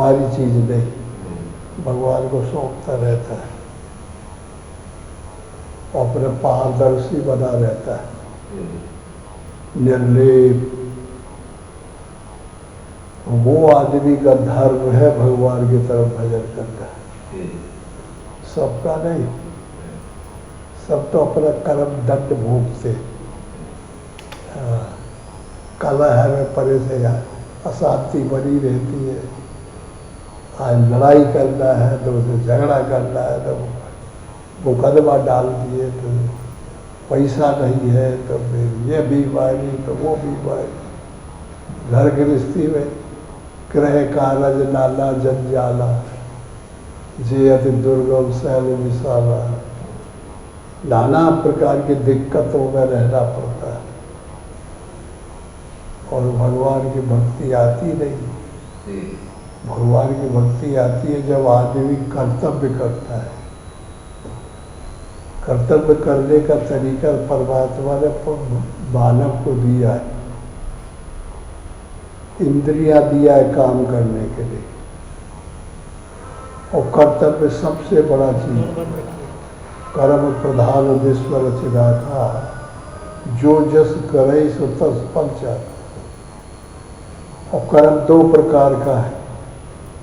हमारी चीज़ नहीं, भगवान को सौंपता रहता है और अपने पारदर्शी बना रहता है, निर्लेप। वो आदमी का धर्म है भगवान की तरफ भजन करना, सबका नहीं। सब तो अपना कर्म दंड भोगते, कलह में परे से अशांति बनी रहती है। आज लड़ाई करना है तो उसे झगड़ा करना है तो मुकदमा डाल दिए, तो पैसा नहीं है तो फिर ये बीमारी तो वो बीमारी। घर गृहस्थी में ग्रह कारज नाना जंजाला, जे अति दुर्गम शैल विशाला, नाना प्रकार की दिक्कतों में रहना पड़ता है और भगवान की भक्ति आती नहीं। भगवान की भक्ति आती है जब आदमी कर्तव्य करता है। कर्तव्य करने का तरीका परमात्मा ने मानव को दिया है, इंद्रियां दिया है काम करने के लिए, और कर्तव्य सबसे बड़ा चीज। कर्म प्रधान विश्व रचना था, जो जस करे सो तस फल चाहता। और कर्म दो प्रकार का है,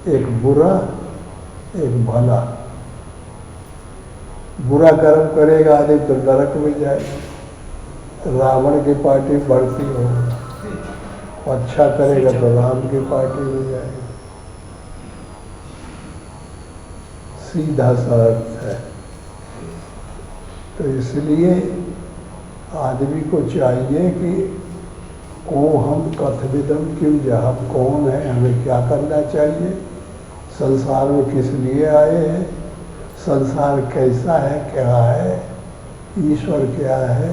एक बुरा एक भला। बुरा कर्म करेगा आदमी तो नरक में जाएगा, रावण की पार्टी बढ़ती होगी। अच्छा करेगा तो राम की पार्टी में जाएगा। सीधा सा अर्थ है। तो इसलिए आदमी को चाहिए कि को हम कथविदम क्यों जा, हम कौन है, हमें क्या करना चाहिए, संसार में किस लिए आए हैं, संसार कैसा है, क्या है, ईश्वर क्या है,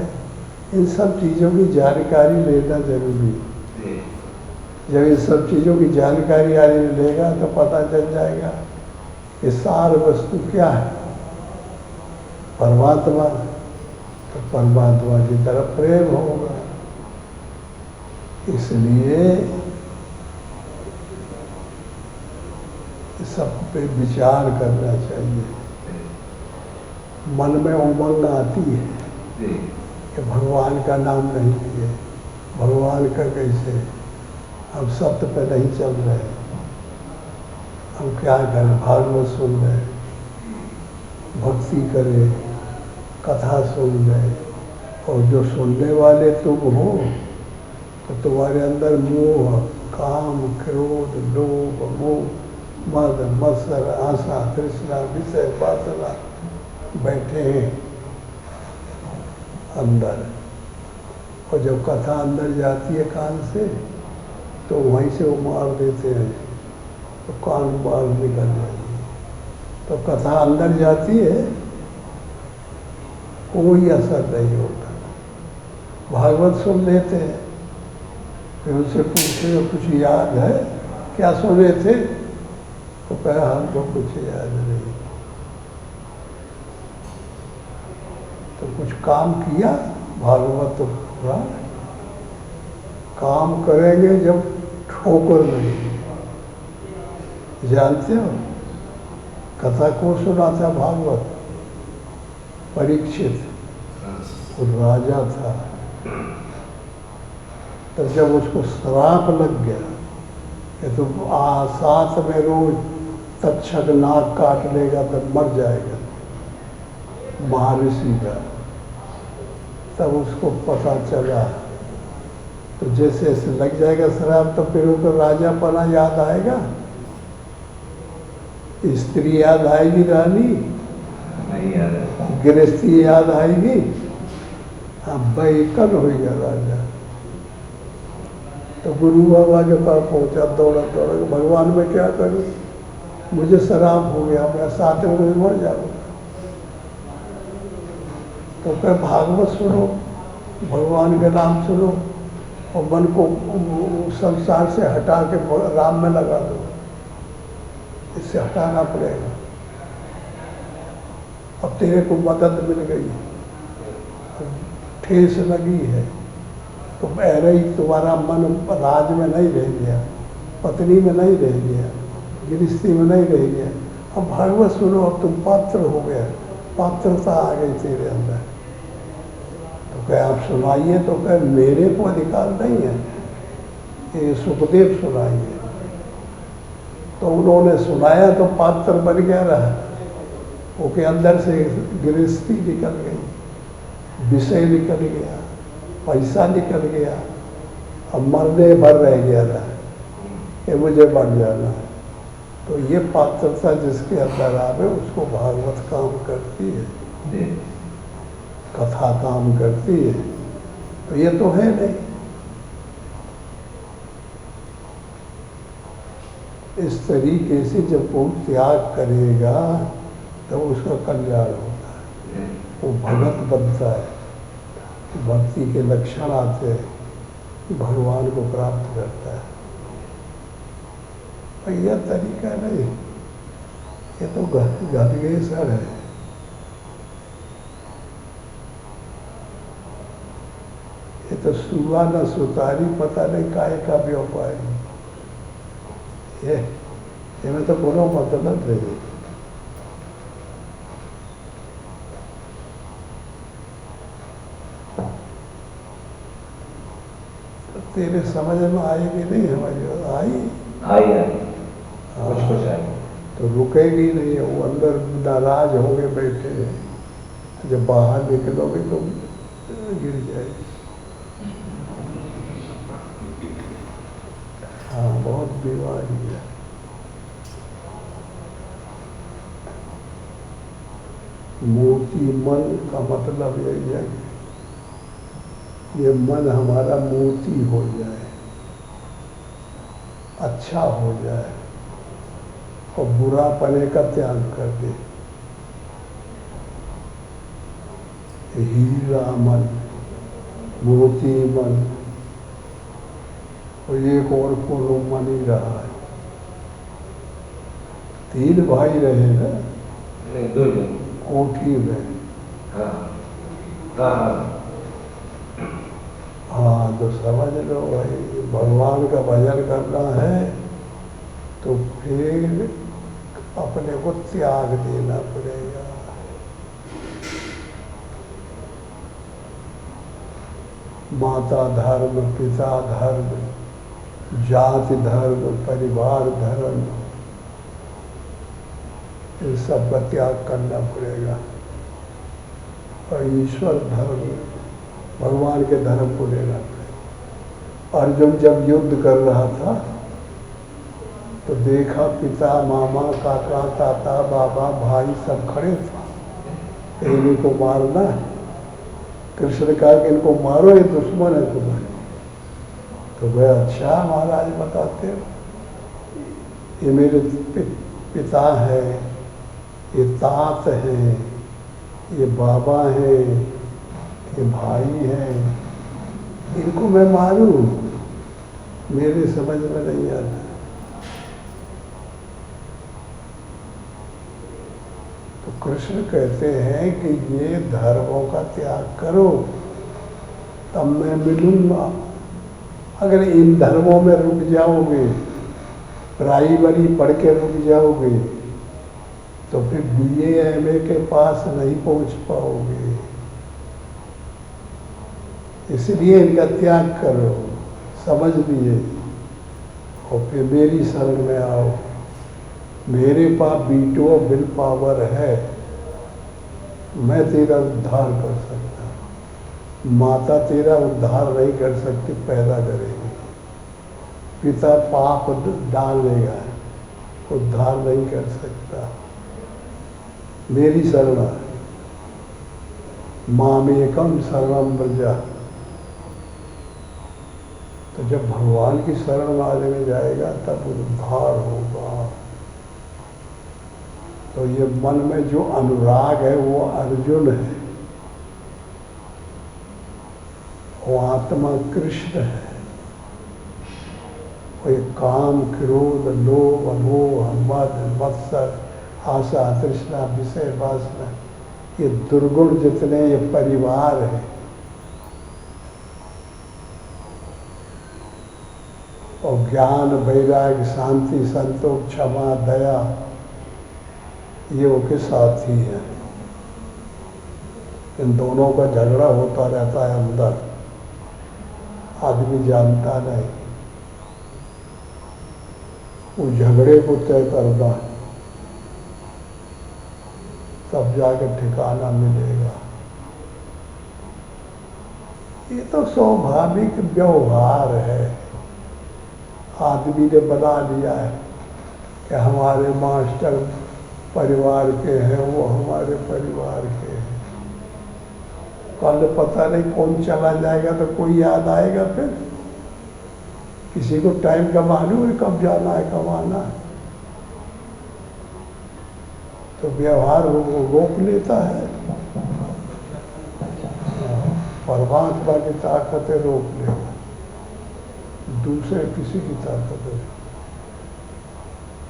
इन सब चीज़ों की जानकारी लेना जरूरी है। जब इन सब चीज़ों की जानकारी आदमी लेगा तो पता चल जाएगा कि सार वस्तु क्या है, परमात्मा। तो परमात्मा की तरफ प्रेम होगा। इसलिए सब पे विचार करना चाहिए। मन में उमंग आती है कि भगवान का नाम नहीं लिए, भगवान का कैसे, हम सत्य पे नहीं चल रहे, हम क्या करें, भागवत सुन रहे, भक्ति करें, कथा सुन रहे, और जो सुनने वाले तुम हो तो तुम्हारे अंदर मोह, काम, क्रोध, लोभ, मोह, मद, मत्सर, आशा, तृष्णा, विषय, वासना बैठे हैं अंदर। और जब कथा अंदर जाती है कान से तो वहीं से वो मार देते हैं, तो कान बाहर निकल जाती है। तो कथा अंदर जाती है, कोई असर नहीं होता। भागवत सुन लेते हैं, फिर उनसे पूछे कुछ याद है, क्या सुने थे, तो कहा हमको कुछ याद नहीं। तो कुछ काम किया, भागवत तो पूरा काम करेंगे जब ठोकर नहीं। जानते हो कथा को सुना था भागवत, परीक्षित वो राजा था। तो जब उसको श्राप लग गया कि तुम साथ में रोज तक्षक नाक काट लेगा तो मर जाएगा, महर्षि का, तब उसको पता चला। तो जैसे ऐसे लग जाएगा श्राप तो फिर उनको राजापना याद आएगा, स्त्री याद आएगी, रानी गृहस्थी याद आएगी, हाँ बैकन होगा राजा। तो गुरु बाबा के पास पहुंचा, दौड़ा दौड़ा, भगवान मैं क्या करूं, मुझे शराब हो गया, मैं साथ में मर जाऊंगा। तो क्या भागवत सुनो, भगवान के नाम सुनो, और मन को संसार से हटा के राम में लगा दो। इससे हटाना पड़ेगा। अब तेरे को मदद मिल गई, ठेस लगी है, तो ऐसे ही तुम्हारा मन राज में नहीं रह गया, पत्नी में नहीं रह गया, गृहस्थी में नहीं रह गया। अब भागवत सुनो, अब तुम पात्र हो गया, पात्रता आ गई तेरे अंदर। तो कहे आप सुनाइए, तो कहे मेरे को अधिकार नहीं है, ये सुखदेव सुनाइए। तो उन्होंने सुनाया तो पात्र बन गया रहा, उसके अंदर से गृहस्थी निकल गई, विषय निकल गया, पैसा निकल गया, अब मरने भर रह गया था, ये मुझे बन जाना। तो ये पात्रता जिसके अंदर आवे उसको भागवत काम करती है, कथा काम करती है। तो ये तो है नहीं। इस तरीके से जब वो त्याग करेगा तो उसका कल्याण होता है, वो भगत बनता है, भक्ति के लक्षण आते हैं, भगवान को प्राप्त करता है। और यह तरीका नहीं, ये तो गदगेसर है। ये तो सुआ न सुतारी, पता नहीं काय का व्यापार। ये में तो कोनो मतलब नहीं। तो तेरे समझ में आएगी नहीं, हमारी आई कुछ आई, तो रुकेगी नहीं, वो अंदर नाराज होके बैठे हैं। जब बाहर निकलोगे तो गिर जाएगी। हाँ, बहुत बीमारी है। मूर्ति मन का मतलब यही है, ये मन हमारा मूर्ति हो जाए, अच्छा हो जाए और बुरा पने का त्याग कर दे। हीरा मन, मोती मन, और एक और कोनो मन ही रहा है। 3 भाई रहे ना, नहीं 2 कोठी में। हाँ, तो समझ लो भाई, भगवान का भजन करना है तो फिर अपने को त्याग देना पड़ेगा। माता धर्म, पिता धर्म, जाति धर्म, परिवार धर्म, इन सब का त्याग करना पड़ेगा और ईश्वर धर्म, भगवान के धर्म को लेना पड़ेगा। अर्जुन जब युद्ध कर रहा था तो देखा पिता, मामा, काका, ताता, बाबा, भाई सब खड़े थे, इन्हीं को मारना है। कृष्ण कहा कि इनको मारो, ये दुश्मन है तुम्हारे। तो वह अच्छा महाराज बताते हो, ये मेरे पिता है, ये तात है, ये बाबा है, ये भाई है, इनको मैं मारूं, मेरे समझ में नहीं आता। तो कृष्ण कहते हैं कि ये धर्मों का त्याग करो, तब मैं मिलूंगा। अगर इन धर्मों में रुक जाओगे, प्राइमरी पढ़ के रुक जाओगे, तो फिर BA MA के पास नहीं पहुंच पाओगे। इसलिए इनका त्याग करो, समझ लिए, और फिर मेरी शरण में आओ। मेरे पास वीटो विल पावर है, मैं तेरा उद्धार कर सकता हूँ। माता तेरा उद्धार नहीं कर सकती, पैदा करेगी। पिता पाप डाल देगा, उद्धार नहीं कर सकता। मेरी शरण है, मामेकम शरणम व्रज। तो जब भगवान की शरण में जाएगा तब उद्धार होगा। तो ये मन में जो अनुराग है वो अर्जुन है, वो आत्मा कृष्ण है। वो ये काम, क्रोध, लोभ, मोह, मद, मत्सर, आशा, तृष्णा, विषय वासना, ये दुर्गुण जितने ये परिवार है, और ज्ञान वैराग्य शांति संतोष क्षमा दया ये उनके साथ ही है। इन दोनों का झगड़ा होता रहता है अंदर, आदमी जानता नहीं। उस झगड़े को तय करना, तब जाकर ठिकाना मिलेगा। ये तो स्वाभाविक व्यवहार है। आदमी ने बना लिया है कि हमारे मास्टर परिवार के हैं, वो हमारे परिवार के हैं। कल पता नहीं कौन चला जाएगा तो कोई याद आएगा फिर। किसी को टाइम का मालूम है कब जाना है कब आना है, तो व्यवहार वो रोक लेता है। परमात्मा की ताकत है रोक लेगा, दूसरे किसी की ताकत है।